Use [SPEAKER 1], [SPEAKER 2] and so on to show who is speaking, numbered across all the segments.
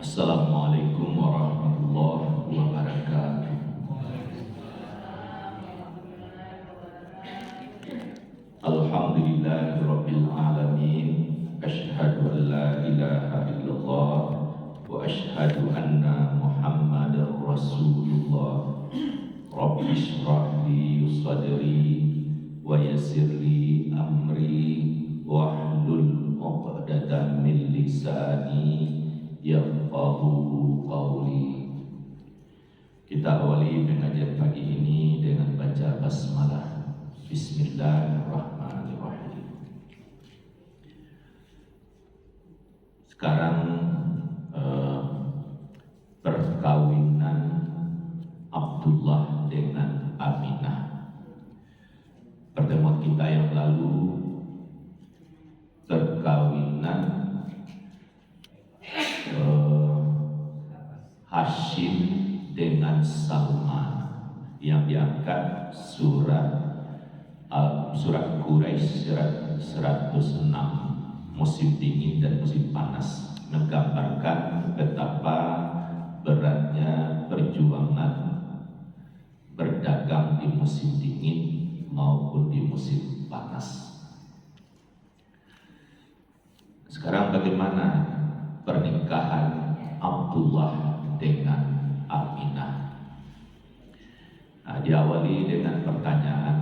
[SPEAKER 1] Assalamualaikum warahmatullahi wabarakatuh. Alhamdulillahirabbil alamin. Asyhadu an la ilaha illallah wa asyhadu anna Muhammadar Rasulullah. Rabbi shrah li sadri wa yassir li amri wahlul 'uqdatam min lisani yafqahu qawli. Kita awali pengajian pagi ini dengan baca basmalah. Bismillahirrahmanirrahim. Sekarang perkawinan Abdullah dengan Aminah. Pertemuan kita yang lalu perkawinan Hashim dengan Salma yang diangkat surat Quraisy 106, musim dingin dan musim panas, menggambarkan betapa beratnya perjuangan berdagang di musim dingin maupun di musim panas. Sekarang bagaimana pernikahan Abdullah dengan Aminah? Diawali dengan pertanyaan,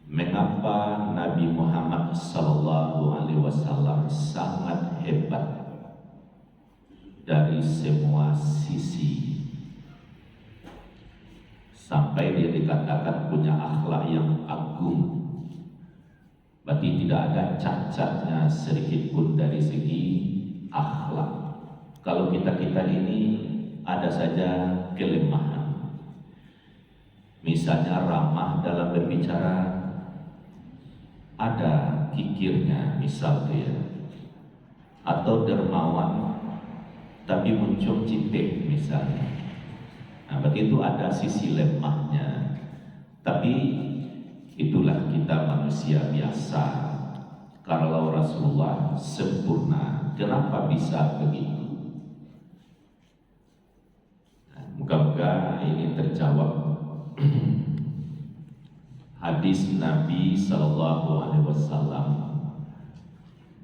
[SPEAKER 1] mengapa Nabi Muhammad SAW sangat hebat dari semua sisi, sampai dia dikatakan punya akhlak yang agung? Berarti tidak ada cacatnya sedikit pun dari segi akhlak. Kalau kita ini ada saja kelemahan. Misalnya ramah dalam berbicara, ada kikirnya misalnya, atau dermawan tapi muncul citek misalnya. Berarti itu ada sisi lemahnya. Tapi itulah kita manusia biasa. Kalau Rasulullah sempurna, kenapa bisa begitu? Moga-moga ini terjawab. Hadis Nabi SAW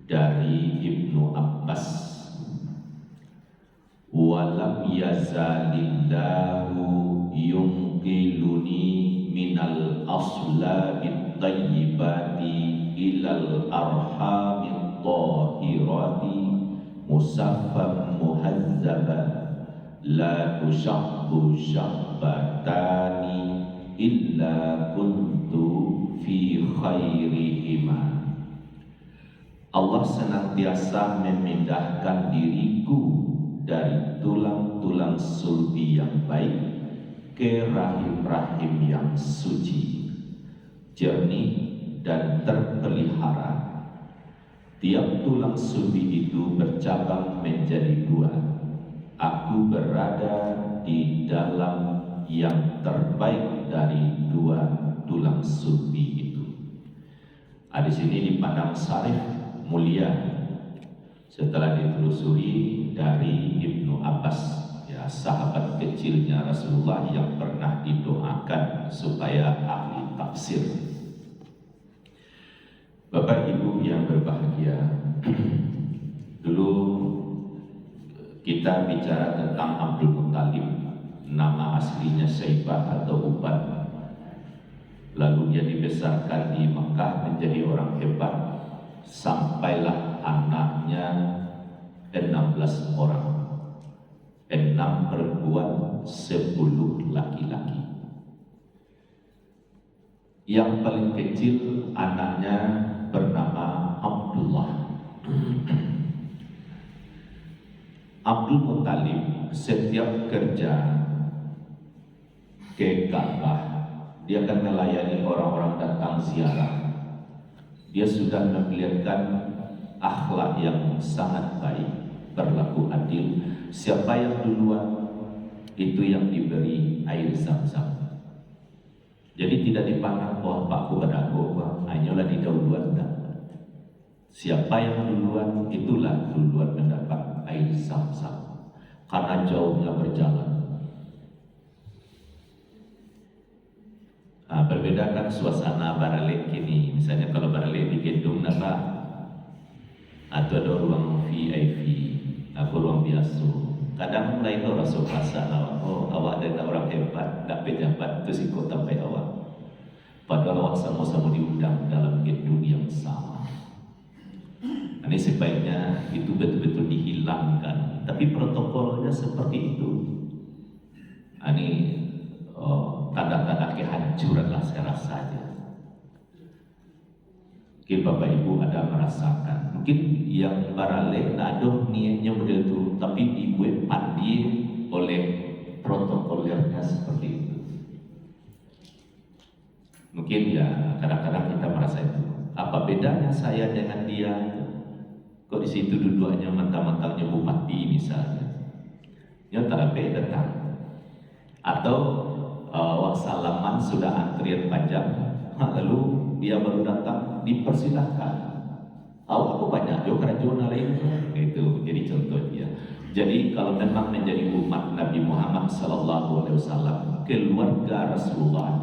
[SPEAKER 1] dari Ibnu Abbas, walam yazalillahu yunqiluni minal aslabit tayyibati ilal arhamit tahirati musaffam muhazzaba la tushahbu syahbatani illa kuntu fi khairihima. Allah senantiasa memindahkan diriku dari tulang-tulang sulbi yang baik ke rahim-rahim yang suci, jernih dan terpelihara. Tiap tulang sulbi itu bercabang menjadi dua. Aku berada di dalam yang terbaik dari dua tulang sulbi itu. Di sini dipandang syarif mulia setelah ditelusuri dari Ibnu Abbas, ya, sahabat kecilnya Rasulullah yang pernah didoakan supaya ahli tafsir. Bapak Ibu yang berbahagia, dulu kita bicara tentang Abdul Muttalib, nama aslinya Syaibah atau Ubad. Lalu dia dibesarkan di Mekah menjadi orang hebat, sampailah anaknya 16 orang, 6 perempuan, 10 laki-laki. Yang paling kecil anaknya bernama Abdullah. Abdul Muttalib setiap kerja ke Ka'bah, dia akan melayani orang-orang datang ziarah. Dia sudah memperlihatkan akhlak yang sangat baik, berlaku adil. Siapa yang duluan, itu yang diberi air zam-zam. Jadi tidak dipandang, wah Pakku berdago, hanyalah di dahuluan. Siapa yang duluan, itulah duluan mendapat air zam-zam. karena jauhnya berjalan. Nah, berbeda kan suasana barale kini. Misalnya kalau barale di gedung apa, atau ada ruang VIP, atau ruang biasa. Kadang mulai itu rasa rasa awak, oh awak ada orang hebat, tak pejabat terus ikut sampai awak. Padahal awak sama-sama diundang dalam gedung yang sama. Ini sebaiknya itu betul-betul dihilangkan. Tapi protokolnya seperti itu. Ini tanda-tanda kehancuran lah saya rasa aja. Mungkin Bapak Ibu ada merasakan. Mungkin yang barale ada niatnya model itu, tapi dibuat pandi oleh protokolernya seperti itu. Mungkin ya kadang-kadang kita merasa itu. Apa bedanya saya dengan dia? Kok di situ duduknya mentang-mentangnya bupati misalnya? Ya tak beda datang. Atau salaman sudah antrian panjang, lalu dia baru datang dipersilahkan. Aku banyak juga regional lain itu. Jadi contoh dia. Jadi kalau memang menjadi umat Nabi Muhammad SAW, keluarga Rasulullah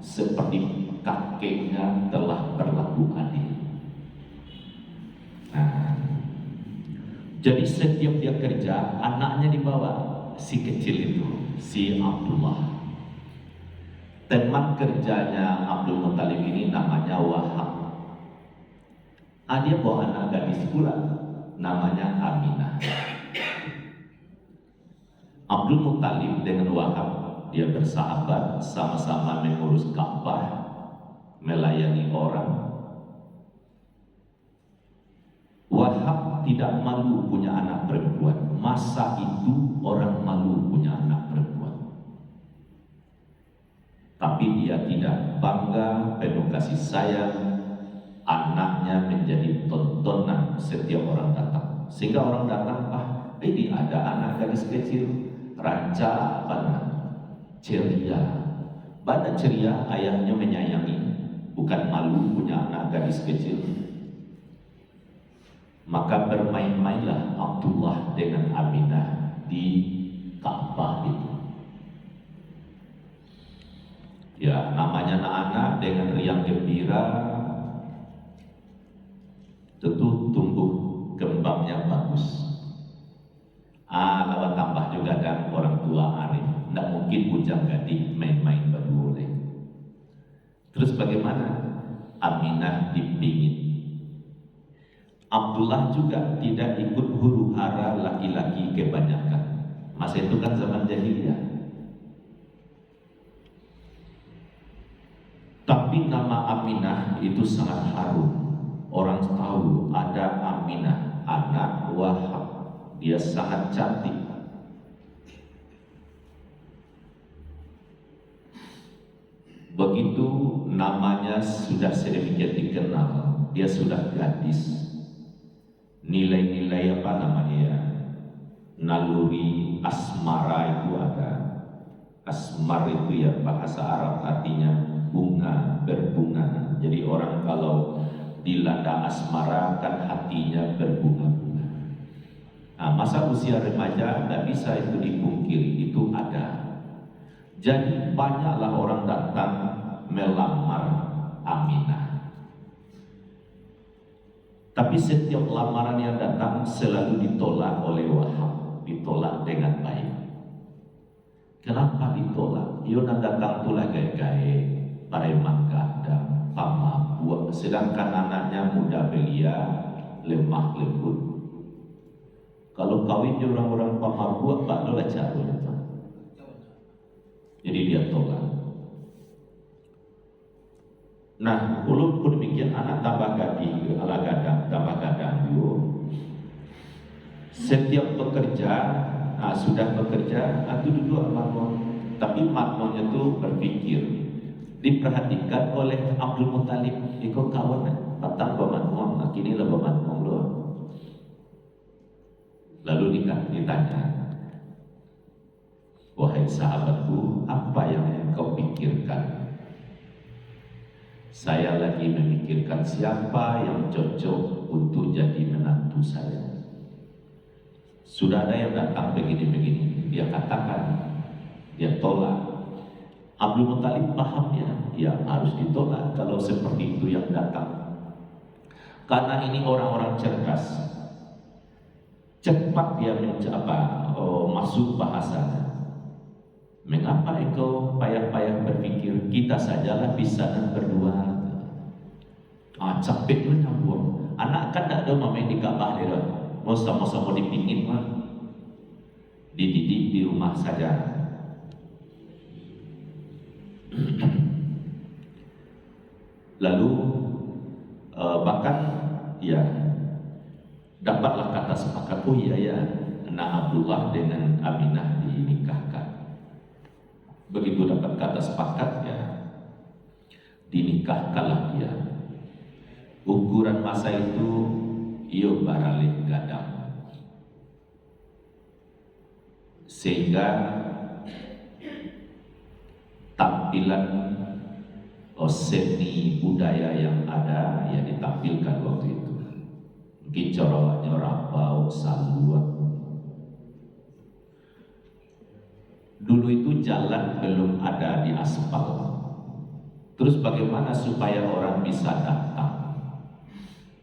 [SPEAKER 1] seperti kakeknya telah berlaku adil. Nah, jadi setiap dia kerja, anaknya dibawa, si kecil itu, si Abdullah. Teman kerjanya Abdul Muttalib ini namanya Wahab. Dia bawa anak gadis pula, namanya Aminah. Abdul Muttalib dengan Wahab, dia bersahabat, sama-sama mengurus Ka'bah, melayani orang. Wahab tidak malu punya anak perempuan. Masa itu orang malu punya anak perempuan. Tapi dia tidak bangga, penuh kasih sayang. Anaknya menjadi tontonan setiap orang datang. Sehingga orang datang, ini ada anak gadis kecil, ranca ceria. Pada ceria, ayahnya menyayangi, bukan malu punya anak gadis kecil. Maka bermain-mainlah Abdullah dengan Aminah di Ka'bah itu. Ya, namanya anak-anak dengan riang gembira, tentu tumbuh kembangnya bagus. Lawan tambah juga dan orang tua arif. Tidak mungkin bujang gadis main-main baru boleh. Terus bagaimana? Aminah dipingin. Abdullah juga tidak ikut huru hara laki-laki kebanyakan. Masa itu kan zaman jahiliyah. Tapi nama Aminah itu sangat harum. Orang tahu ada Aminah, anak Wahab. Dia sangat cantik. Begitu namanya sudah sedemikian dikenal, dia sudah gadis. Nilai-nilai apa namanya ya? Naluri asmara itu ada. Asmar itu ya bahasa Arab artinya bunga, berbunga. Jadi orang kalau dilanda asmara kan hatinya berbunga-bunga. Nah, masa usia remaja tidak bisa itu dipungkiri, itu ada. Jadi banyaklah orang datang melamar Aminah. Tapi setiap lamaran yang datang selalu ditolak oleh Wahab, ditolak dengan baik. Kenapa ditolak? Yang datang itulah gaya-gaya, pareman gadang, pamabua, sedangkan anaknya muda belia, lemah lembut. Kalau kawinnya orang-orang pamabua, bakal caranya. Jadi dia tolak. Nah, walaupun demikian anak tambah gading, ala gadang, tambah gadang dulu. Setiap bekerja, sudah bekerja, itu duduk makmum. Tapi makmumnya itu berpikir, diperhatikan oleh Abdul Muttalib, ikut kawan, patang bamakmum, kini lah bamakmum loh. Lalu ditanya, wahai sahabatku, apa yang engkau pikirkan? Saya lagi memikirkan siapa yang cocok untuk jadi menantu saya. Sudah ada yang datang begini-begini, dia katakan, dia tolak. Abdul Muthalib pahamnya, ya harus ditolak kalau seperti itu yang datang. Karena ini orang-orang cerdas, cepat dia masuk bahasanya. Mengapa engkau payah-payah berpikir, kita sajalah bisa dan berdua. Capek tu nyambung. Anak kan tak ada main di Ka'bah dia. Mau sama-sama dipingin mah. Dididik di rumah saja. Lalu bahkan ya dapatlah kata sepakat, oh iya ya, anak Abdullah dengan Aminah dinikahkan. Begitu dapat kata sepakat, ya dinikahkanlah dia. Ukuran masa itu iyo baralik gadang, sehingga tampilan seni budaya yang ada ya ditampilkan waktu itu. Mungkin coroknya rapau, saluan. Dulu itu jalan belum ada di aspal. Terus bagaimana supaya orang bisa datang?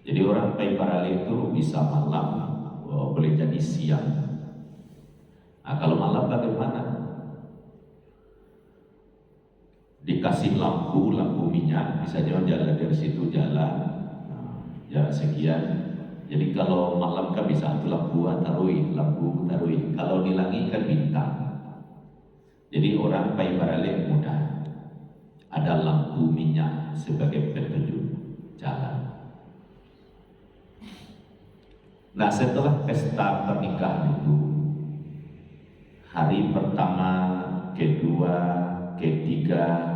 [SPEAKER 1] Jadi orang Paiparale itu bisa malam, boleh jadi siang. Nah, kalau malam bagaimana? Dikasih lampu minyak, misalnya jalan dari situ jalan, jarak sekian. Jadi kalau malam kan bisa itu lampu tarui. Kalau di langit kan bintang. Jadi orang Paiparale mudah. Ada lampu minyak sebagai petunjuk jalan. Nah, setelah pesta pernikahan itu, hari pertama, kedua, ketiga,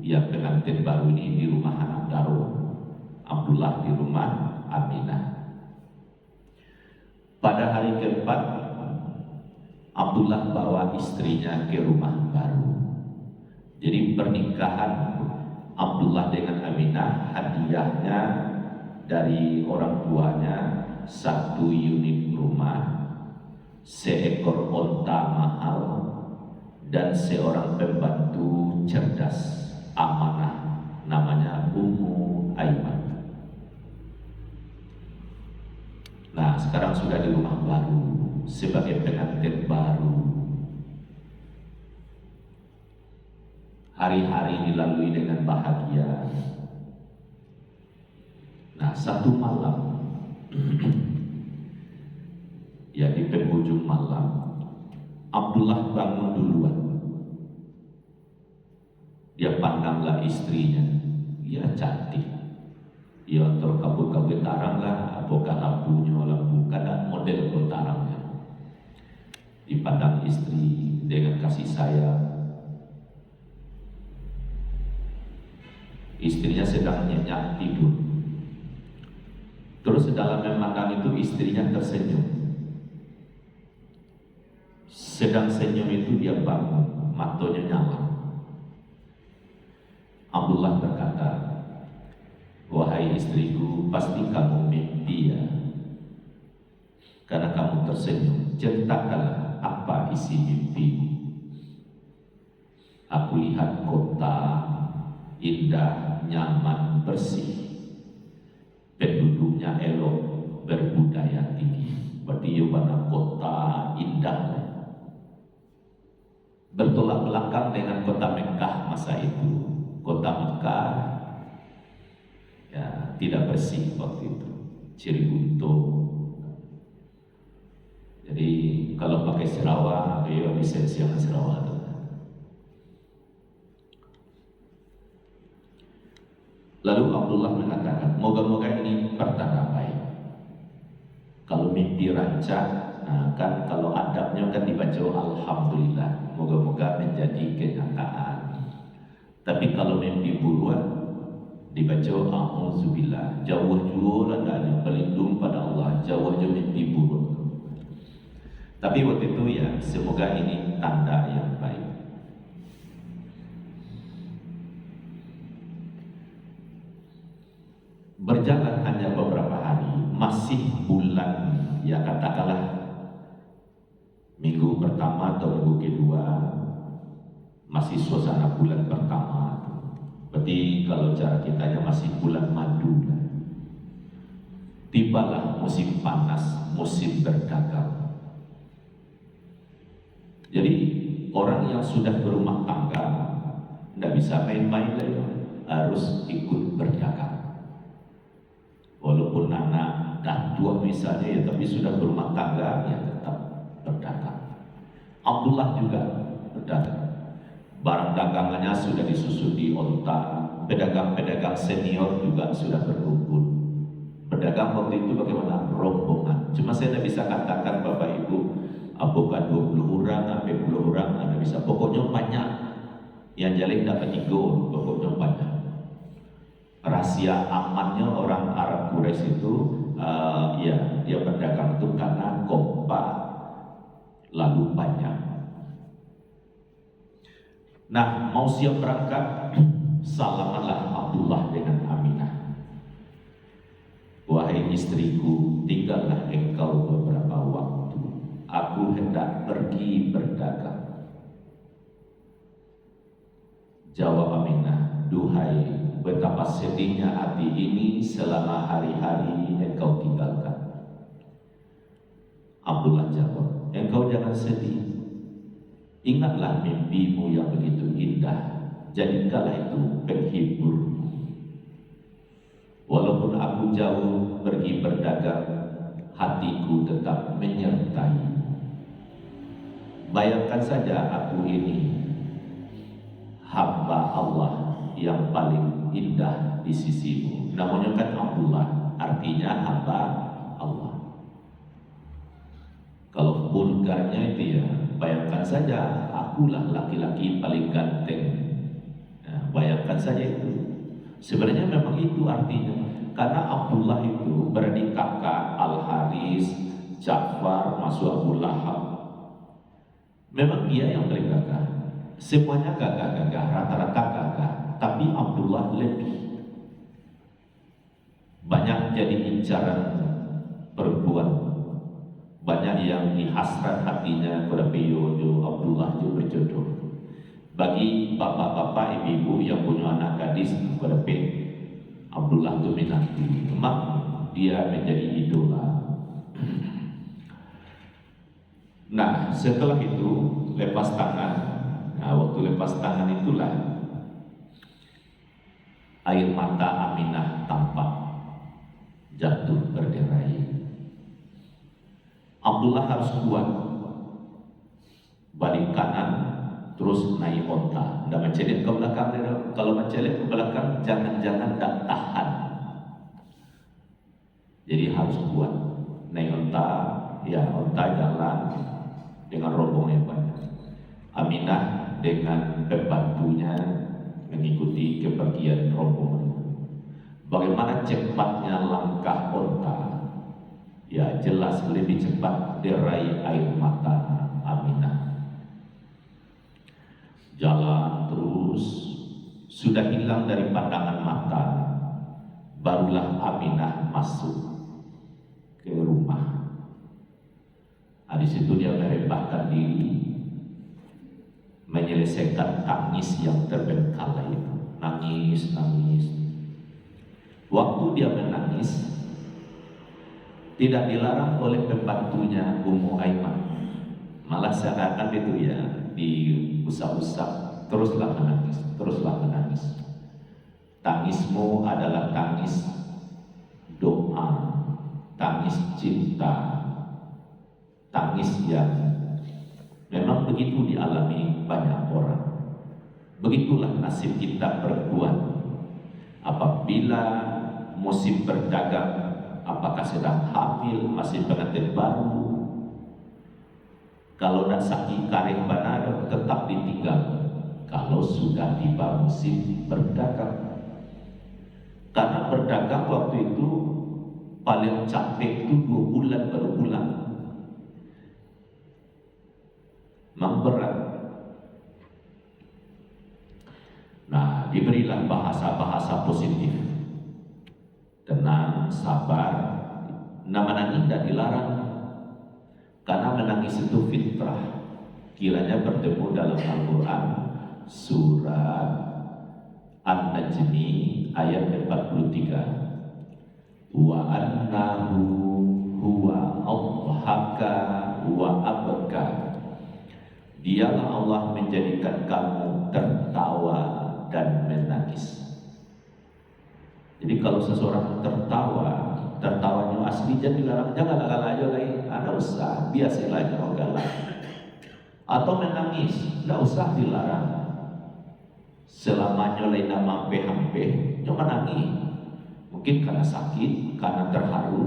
[SPEAKER 1] yang pengantin baru ini di rumah anak Daro, Abdullah di rumah Aminah. Pada hari keempat, Abdullah bawa istrinya ke rumah baru. Jadi pernikahan Abdullah dengan Aminah, hadiahnya dari orang tuanya 1 unit rumah, seekor onta mahal, dan seorang pembantu cerdas amanah namanya Ummu Aiman. Nah, sekarang sudah di rumah baru sebagai pengantin baru. Hari-hari dilalui dengan bahagia. Nah, satu malam, ya di penghujung malam, Abdullah bangun duluan. Dia pandanglah istrinya, ya cantik. Ya terkabut-kabut tarang lah, apakah lampu kadang model kau tarangnya. Dipandang istri dengan kasih sayang. Istrinya sedang nyenyak tidur. Terus dalam memandang itu istrinya tersenyum. Sedang senyum itu dia bangun, matanya nyala. Abdullah berkata, wahai istriku, pasti kamu mimpi ya. Karena kamu tersenyum, ceritakanlah apa isi mimpi. Aku lihat kota indah, nyaman, bersih, penduduknya elok, berbudaya tinggi. Berarti Yobana kota indah, bertolak belakang dengan kota Mekah masa itu. Kota Mekah ya tidak bersih waktu itu, ciri untung. Jadi kalau pakai Sarawak, ya bisa siang Sarawak. Lalu Abdullah mengatakan, moga-moga ini pertanda baik. Kalau mimpi rancang, nah kan kalau adabnya kan dibaca alhamdulillah, moga-moga menjadi kenyataan. Tapi kalau mimpi buruk, dibaca a'udzubillah, jauh jauh dari pelindung pada Allah, jauh jauh mimpi buruk. Tapi waktu itu ya, semoga ini tanda yang baik. Berjalan hanya beberapa hari, masih bulan, ya katakanlah Minggu pertama atau minggu kedua masih suasana bulan pertama. Berarti kalau cara kitanya masih bulan madu. Tibalah musim panas, musim berdagang. Jadi orang yang sudah berumah tangga tidak bisa main-main lagi, harus ikut berdagang. Walaupun anak dah tua misalnya ya, tapi sudah berumah tangga ya tetap berdagang. Abdullah juga berdagang. Barang dagangannya sudah disusun di onta. Pedagang-pedagang senior juga sudah berkumpul. Pedagang waktu itu bagaimana? Rombongan. Cuma saya tidak bisa katakan Bapak Ibu bukan 20 orang, sampai 10 orang, Anda bisa. Pokoknya banyak. Yang jalan dapat 3 orang, pokoknya banyak. Rahasia amannya orang Arab Quraisy itu ya dia berdagang itu karena kompak lalu banyak. Nah, mau siap berangkat, salamanlah Abdullah dengan Aminah. Wahai istriku, tinggallah engkau beberapa waktu. Aku hendak pergi berdagang. Jawab Aminah, duhai, betapa sedihnya hati ini selama hari-hari engkau tinggalkan. Abdullah jawab, engkau jangan sedih. Ingatlah mimpimu yang begitu indah, jadikanlah itu penghiburmu. Walaupun aku jauh pergi berdagang, hatiku tetap menyertai. Bayangkan saja aku ini hamba Allah yang paling indah di sisimu. Namanya kan Abdullah, artinya hamba Allah. Kalau vulgarnya itu ya, bayangkan saja akulah laki-laki paling ganteng. Nah, bayangkan saja itu. Sebenarnya memang itu artinya. Karena Abdullah itu beradik kakak Al-Haris, Ja'far, masuk Abu Lahab. Memang dia yang paling gagah. Semuanya gagah-gagah, rata-rata gagah. Tapi Abdullah lebih banyak jadi incaran perempuan. Banyak yang dihasrat hatinya kepada Yojo Abdullah juga berjodoh. Bagi bapak-bapak, ibu-ibu yang punya anak gadis kepada Abdullah itu menantu. Memang dia menjadi idola. Nah, setelah itu lepas tangan. Nah, waktu lepas tangan itulah air mata Aminah tampak jatuh berderai. Abdullah harus kuat, balik kanan, terus naik onta. Tidak mencelit ke belakang. Kalau mencelit ke belakang, jangan-jangan tak tahan. Jadi harus kuat. Naik onta, ya onta jalan dengan rombongan yang banyak. Aminah dengan pembantunya mengikuti kepergian rombongan. Bagaimana cepatnya langkah onta? Ya jelas lebih cepat derai air mata Aminah. Jalan terus, sudah hilang dari pandangan mata. Barulah Aminah masuk ke rumah. Nah, di situ dia merebahkan diri, menyelesaikan tangis yang terbengkalai itu. Nangis. Waktu dia menangis, tidak dilarang oleh pembantunya Ummu Aiman. Malah seakan itu ya diusap-usap, teruslah menangis. Tangismu adalah tangis doa, tangis cinta, tangis yang memang begitu dialami banyak orang. Begitulah nasib kita perempuan. Apabila musim berdagang, apakah sedang hamil, masih pengantin baru, kalau nak sakit kareng banado tetap ditinggal. Kalau sudah tiba musim berdagang, karena berdagang waktu itu paling capek itu 2 bulan baru pulang. Memang berat. Nah, diberilah bahasa-bahasa positif. Tenang, sabar. Nama nangis tidak dilarang. Karena menangis itu fitrah. Kiranya bertemu dalam Al-Quran surat An-Najmi ayat 43. Wa annahu huwa adhaka wa abka. Dialah Allah menjadikan kamu tertawa dan menangis. Jadi kalau seseorang tertawa, tertawanya asli jadi dilarang, jangan galak aja lagi, ada usah, biasalah jangan galak. Atau menangis, tidak usah dilarang. Selamanya lain hampe-hampe, cuma nangis. Mungkin karena sakit, karena terharu,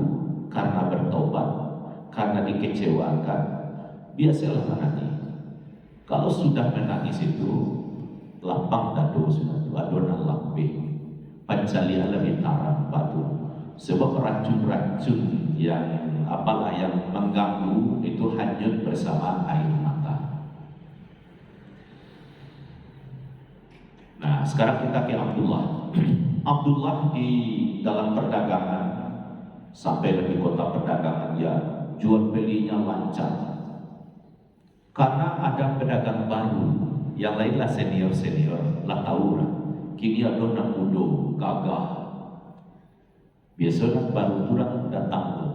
[SPEAKER 1] karena bertobat, karena dikecewakan, biasalah menangis. Kalau sudah menangis itu lapang dado sudah adonan lambe pancalia lebih tarang batu. Sebab racun-racun yang apalah yang mengganggu itu hanyut bersama air mata. Nah, sekarang kita ke Abdullah. Abdullah di dalam perdagangan sampai lebih kota perdagangan ya jual belinya lancar. Karena ada pedagang baru yang lainlah senior lah tahu lah. Kini ada nak mudo gagah. Biasanya baru turang datang.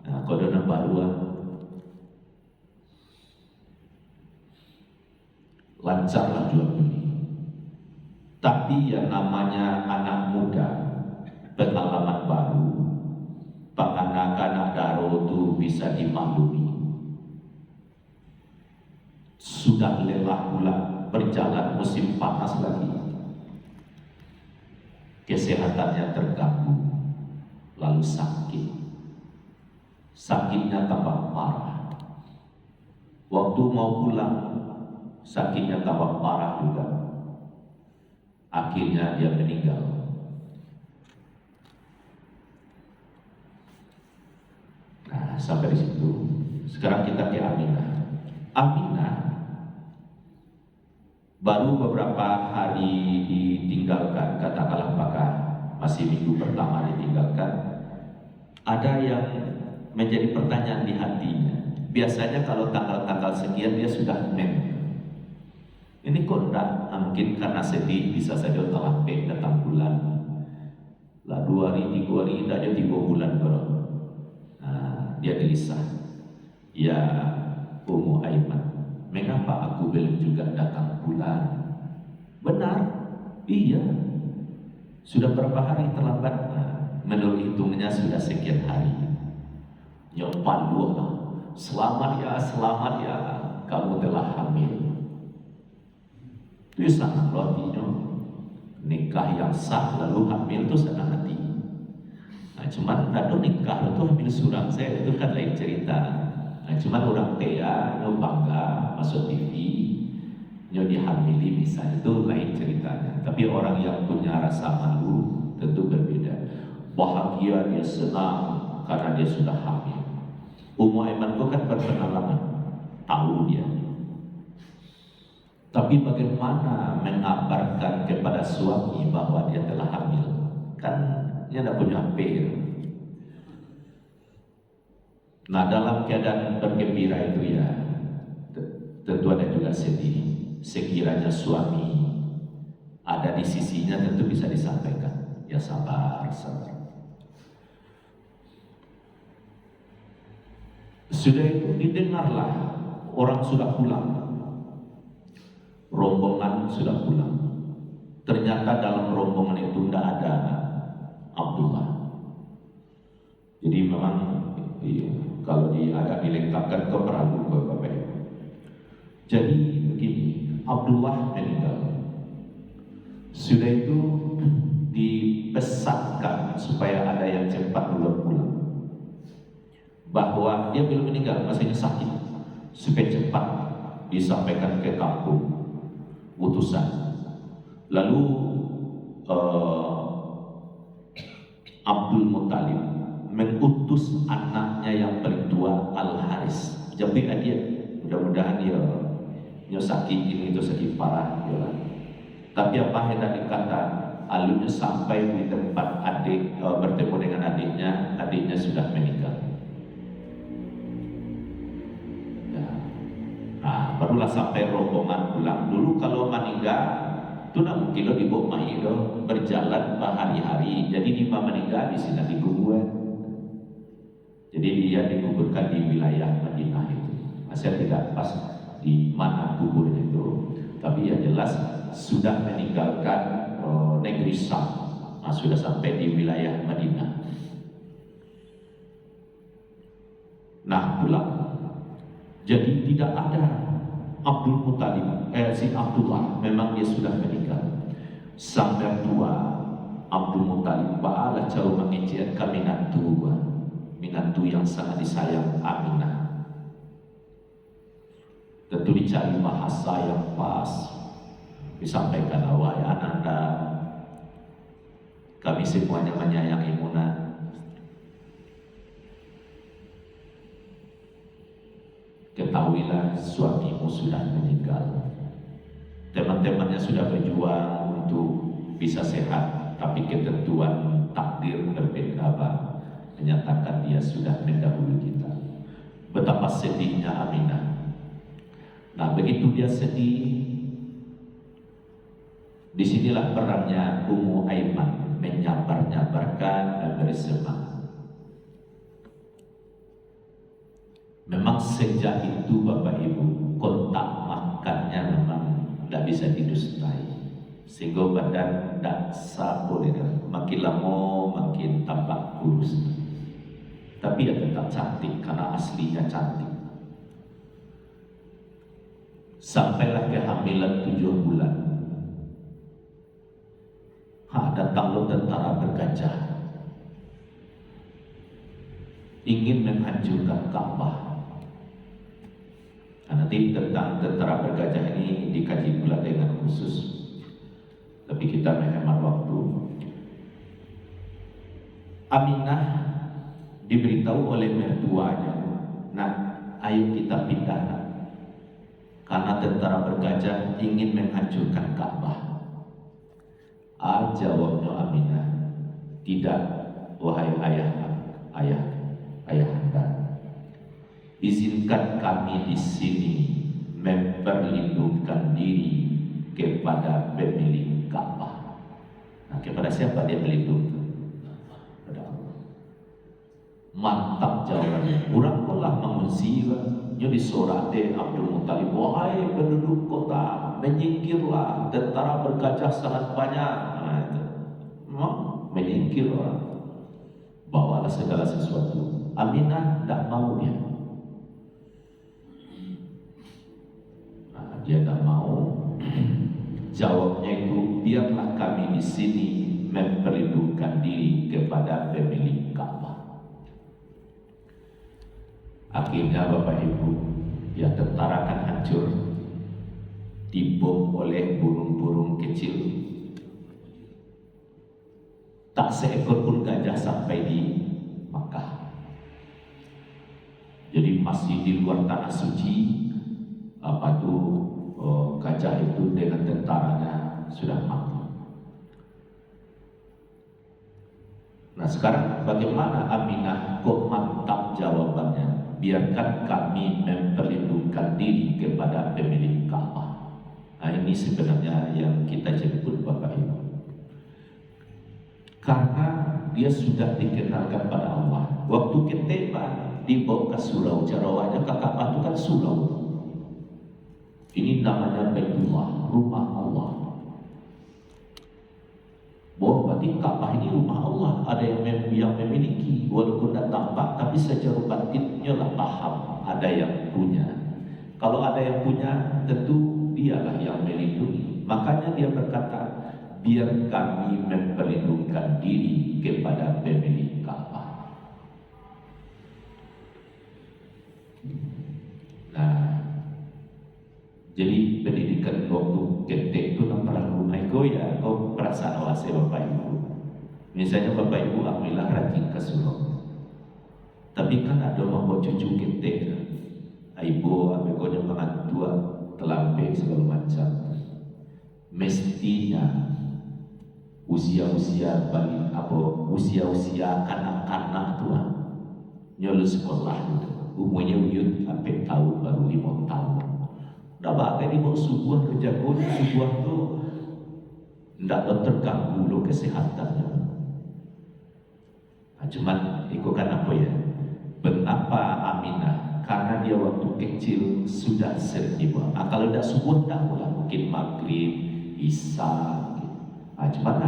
[SPEAKER 1] Nah, kalau ada baru lancar lah jual beli. Tapi yang namanya anak muda, pengalaman baru, pak anak-anak daro itu bisa dimaklumi. Sudah lelah pula berjalan musim panas lagi, kesehatannya terganggu, lalu sakitnya tambah parah. Waktu mau pulang, sakitnya tambah parah juga. Akhirnya dia meninggal. Nah, sampai di situ. Sekarang kita ke Aminah. Aminah baru beberapa hari ditinggalkan, katakanlah apakah masih minggu pertama ditinggalkan, ada yang menjadi pertanyaan di hatinya. Biasanya kalau tanggal-tanggal sekian dia sudah ini kok enggak, mungkin karena sedih, bisa saja telah datang bulan lah 2 hari 3 hari tidak ada 3 bulan bro. Nah, dia gelisah. Ya Ummu Aiman, mengapa aku belum juga datang bulan? Benar, iya. Sudah berapa hari terlambat? Menurut hitungnya sudah sekian hari. Nyopan dua, selamat ya, kamu telah hamil. Itu sangat rotinya. Nikah yang sah lalu hamil itu sangat hati. Nah, cuman ada nikah itu hamil surang saya itu kan lain cerita. Nah, cuman orang tea, bangga masuk TV, dihamili misalnya itu lain ceritanya. Tapi orang yang punya rasa malu tentu berbeda. Bahagia, dia senang karena dia sudah hamil. Ummu Aiman itu kan berpengalaman, tahu dia. Tapi bagaimana mengabarkan kepada suami bahwa dia telah hamil? Kan dia tidak punya HP. Nah, dalam keadaan bergembira itu ya tentu ada juga sedih. Sekiranya suami ada di sisinya tentu bisa disampaikan. Ya sabar. Sudah itu didengarlah orang sudah pulang, rombongan sudah pulang. Ternyata dalam rombongan itu tidak ada Abdullah. Jadi memang kalau agak dilengkapkan ke perahu ke Bapak. Jadi begini, Abdullah meninggal. Sudah itu dipesankan supaya ada yang cepat pulang. Bahwa dia belum meninggal, masih sakit, supaya cepat disampaikan ke kampung utusan. Lalu Abdul Muttalib mengutus anaknya yang paling tua Al-Haris. Jadi dia mudah-mudahan dia sakit ini itu sakit parah ya. Tapi apa hendak dikata alumnya sampai di tempat adik bertemu dengan adiknya sudah meninggal. barulah sampai rombongan pulang. Dulu kalau meninggal itu nak mungkin lo dibawa mai do berjalan berhari-hari. Jadi di meninggal di sini dikuburan. Jadi dia dikuburkan di wilayah Madinah itu. Saya tidak pas di mana kuburnya itu, tapi ya jelas sudah meninggalkan negeri Syam. Sudah sampai di wilayah Madinah. Nah pulang. Jadi tidak ada Abdul Muttalib, si Abdullah, memang dia sudah meninggal. Sang mertua Abdul Muttalib ba'ala jauh mengijian ke minantu yang sangat disayang Aminah. Tentu dicari bahasa yang pas, disampaikan awal ya ananda, kami semuanya menyayangi Muna. Ketahuilah suamimu sudah meninggal. Teman-temannya sudah berjuang untuk bisa sehat, tapi ketentuan takdir berbeda, menyatakan dia sudah mendahului kita. Betapa sedihnya Aminah. Nah begitu dia sedih, disinilah perannya Ummu Aiman menyabar-nyabarkan dan bersemangat. Memang sejak itu Bapak Ibu, kontak makannya memang tidak bisa didustai, sehingga badan tidak boleh, makin lama makin tampak kurus. Tapi ya tetap cantik karena aslinya cantik. Sampailah kehamilan 7 bulan. Datang lo tentara bergajah, ingin menghancurkan Ka'bah. Nanti tentang tentara bergajah ini dikaji pula dengan khusus, tapi kita menghemat waktu. Aminah diberitahu oleh mertuanya, nah ayo kita pindah, karena tentara bergajah ingin menghancurkan Ka'bah. Jawabnya Aminah, tidak wahai ayahanda, izinkan kami di sini memperlindungkan diri kepada pemilik Ka'bah. Nah, kepada siapa dia berlindung? Kepada Allah. Mantap jawabannya. Urang kolah mengusir jadi sorate Abdul Muttalib, wahai penduduk kota, menyingkirlah, tentara bergajah sangat banyak. Nah, itu menyingkir orang, bawalah segala sesuatu. Aminah tidak mau dia. Dia tidak mau. Jawabnya itu, biarlah kami di sini memperlindungkan diri kepada pemilik Ka'bah. Akhirnya Bapak Ibu, ya tentara kan hancur, dibom oleh burung-burung kecil. Tak seekor pun gajah sampai di Makkah. Jadi masih di luar tanah suci, gajah itu dengan tentaranya sudah mati. Nah sekarang bagaimana Aminah kok mantap jawabannya? Biarkan kami memperlindungkan diri kepada pemilik Ka'bah. Nah ini sebenarnya yang kita jemput Bapak Ibu. Karena dia sudah dikenalkan pada Allah. Waktu kita dibawa ke surau, jarawanya ke Ka'bah itu kan surau. Ini namanya Baitullah, rumah Allah. Bahwa berarti Ka'bah ini rumah Allah. Ada yang memiliki, walaupun tidak tampak, tapi secara batinnya lah paham. Ada yang punya. Kalau ada yang punya, tentu dialah yang melindungi. Makanya dia berkata, biar kami memperlindungkan diri kepada pemilik Ka'bah. Nah, jadi pendidikan waktu ketek itu nampak rumah ya, kau perasaan awasnya Bapak Ibu. Misalnya Bapak Ibu alhamdulillah rajin ke surau, tapi kan ada membawa cucu ketek, ibu ambil yang tua terlambat segala macam. Mestinya usia-usia kanak-kanak tua nyolong sekolah, umurnya uyut sampai tahun baru 5 tahun. Dapat ini mau sebuah kejagoan, sebuah tu tidak terganggu lo kesehatannya. Nah, cuman ikutkan apa ya? Mengapa Aminah? Karena dia waktu kecil sudah sering. Kalau tidak subuh tak pula, mungkin maghrib, isya. Nah, cuman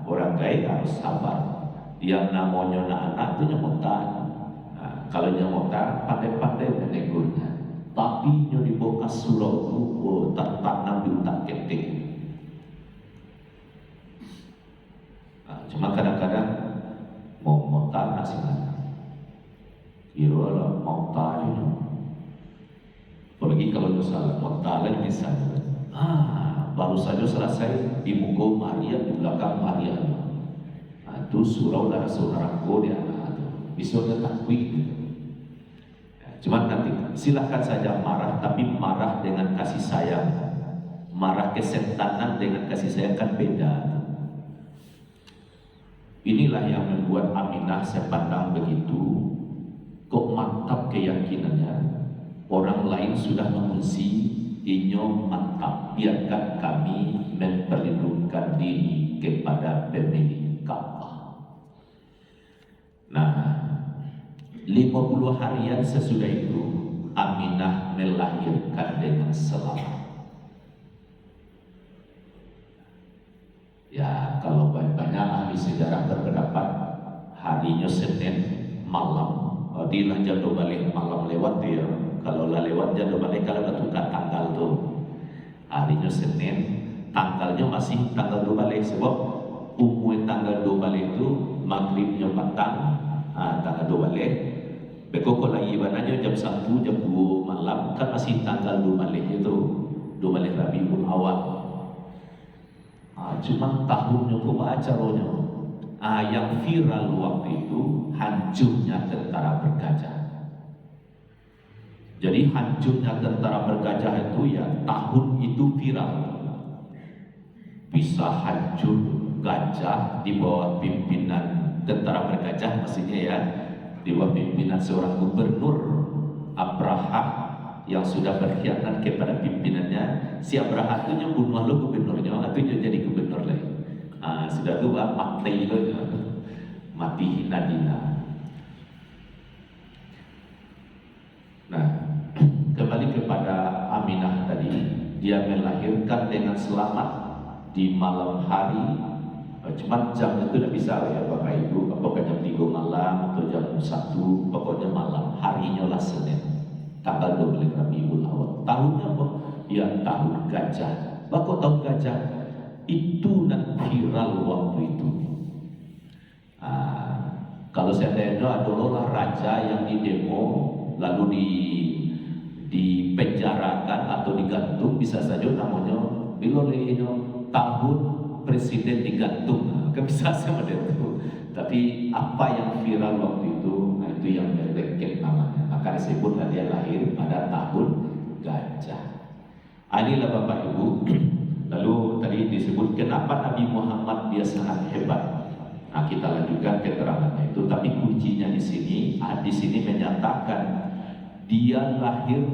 [SPEAKER 1] orang kaya harus sabar. Yang namanya anak itu nyemutan. Nah, kalau nyemutan pandai-pandai menegurnya. Tapi nyo di bokas surau itu tertanam di utak ketik. Nah, cuma kadang-kadang mau montar nasi mana? Kira lah montar aja. Apalagi kalau salah montar lagi bisa. Baru saja selesai di muka Maria, di belakang Maria. Nah, itu surau dan saudaraku dia bisa dia takwik. Cuma nanti silahkan saja marah, tapi marah dengan kasih sayang. Marah kesentanan dengan kasih sayang kan beda. Inilah yang membuat Aminah saya pandang begitu. Kok mantap keyakinannya. Orang lain sudah mengungsi, inyo mantap. Biarkan kami memperlindungkan diri kepada pemilik Ka'bah. Nah, 50 harian sesudah itu Aminah melahirkan dengan selamat. Ya, kalau banyak ahli sejarah berpendapat harinya Senin malam. Di jatuh balik malam lewat ya. Kalau lah lewat jatuh balik kalau ketukar tanggal tuh. Harinya Senin, tanggalnya masih tanggal 2 balik sebab umumnya tanggal 2 balik itu maghribnya petang, tanggal 2 balik. Beko kalau ibadahnya jam 1, jam 2 malam kan masih tanggal 2 balik itu 2 balik Rabiul Awal. Cuma tahunnya kok acaranya. Yang viral waktu itu hancurnya tentara bergajah. Jadi hancurnya tentara bergajah itu ya tahun itu viral. Bisa hancur gajah di bawah pimpinan tentara bergajah maksudnya ya. Di bawah pimpinan seorang gubernur Abraha yang sudah berkhianat kepada pimpinannya. Si Abraha itu bunuh lo gubernurnya atau jadi gubernur lagi. Sudah tua mati lo, mati hina-hina. Nah, kembali kepada Aminah tadi, dia melahirkan dengan selamat di malam hari. Cuma jam itu tidak bisa ya Bapak Ibu, apakah jam 3 malam atau jam 1, pokoknya malam. Harinya lah Senin, tanggal 12 Rabiul Awal. Tahunnya apa? Ya tahun gajah. Bapak tahu gajah? Itu dan viral waktu itu. Kalau saya tanya adalah raja yang didemo lalu dipenjarakan atau digantung, bisa saja namanya Bilolino tahun presiden digantung, kan bisa sama itu. Tapi apa yang viral waktu itu, itu yang lengket namanya. Maka disebutlah dia lahir pada tahun gajah. Inilah Bapak Ibu. Lalu tadi disebut kenapa Nabi Muhammad dia sangat hebat. Nah, kita lanjutkan keterangannya itu. Tapi kuncinya di sini menyatakan dia lahir.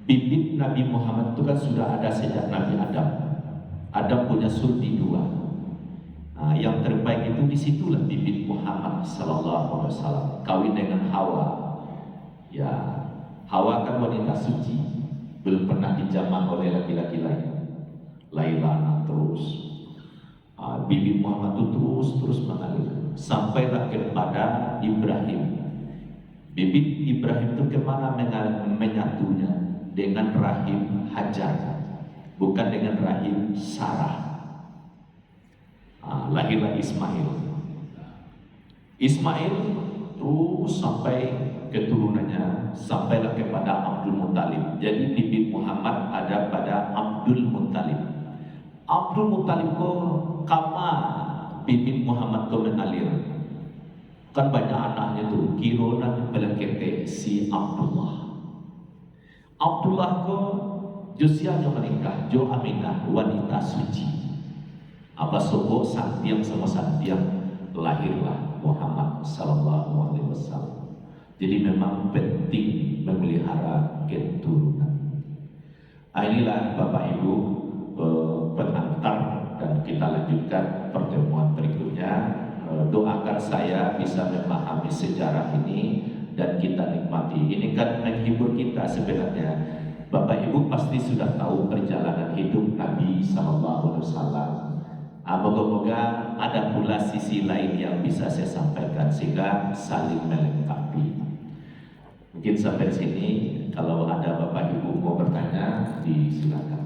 [SPEAKER 1] Bibit Nabi Muhammad itu kan sudah ada sejak Nabi Adam. Adam punya sulbi 2. Nah, yang terbaik itu disitulah bibit Muhammad Sallallahu Alaihi Wasallam kawin dengan Hawa. Ya, Hawa kan wanita suci. Belum pernah dijamah oleh laki-laki lain. Lailana terus. Bibi Muhammad itu terus mengalir sampailah kepada Ibrahim. Bibit Ibrahim itu kemana menyatunya dengan rahim Hajar, bukan dengan rahim Sarah. Lahirlah Ismail. Ismail terus sampai keturunannya sampailah kepada Abdul Muttalib. Jadi bibit Muhammad ada pada Abdul Muttalib. Abdul Muttalib ko kama bibit Muhammad ko mengalir. Kan banyak anaknya tuh, kironan belengkete si Abdullah. Abdullah ko usianya menikah, Jo Aminah wanita suci. Apa sobo santiang sama santiang lahirlah Muhammad Sallallahu Alaihi Wasallam. Jadi memang penting memelihara keturunan. Inilah Bapak Ibu pengantar, dan kita lanjutkan pertemuan berikutnya. Doakan saya bisa memahami sejarah ini dan kita nikmati. Ini kan menghibur kita sebenarnya. Bapak Ibu pasti sudah tahu perjalanan hidup Nabi SAW. Moga-moga ada pula sisi lain yang bisa saya sampaikan sehingga saling melengkapi. Mungkin sampai sini. Kalau ada Bapak Ibu mau bertanya, disilakan.